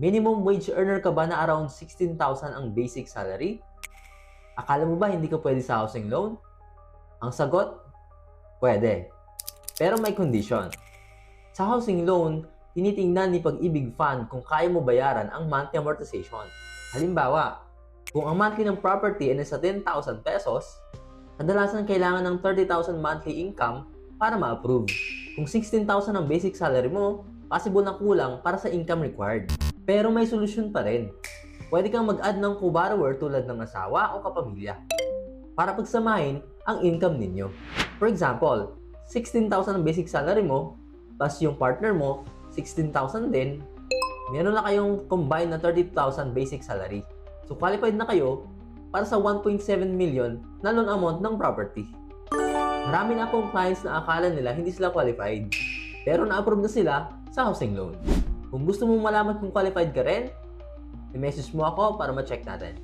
Minimum wage earner ka ba na around 16,000 ang basic salary? Akala mo ba hindi ka pwede sa housing loan? Ang sagot, pwede. Pero may condition. Sa housing loan, tinitingnan ni Pag-ibig Fund kung kaya mo bayaran ang monthly amortization. Halimbawa, kung ang monthly ng property ay nasa 10,000 pesos, kadalasan kailangan ng 30,000 monthly income para ma-approve. Kung 16,000 ang basic salary mo, possible na kulang para sa income required. Pero may solusyon pa rin. Pwede kang mag-add ng co-borrower tulad ng asawa o kapamilya para pagsamahin ang income ninyo. For example, 16,000 ang basic salary mo, plus yung partner mo, 16,000 din, meron na kayong combined na 30,000 basic salary. So qualified na kayo para sa 1.7 million na loan amount ng property. Marami na akong clients na akala nila hindi sila qualified, pero na-approve na sila sa housing loan. Kung gusto mong malaman kung qualified ka rin, i-message mo ako para ma-check natin.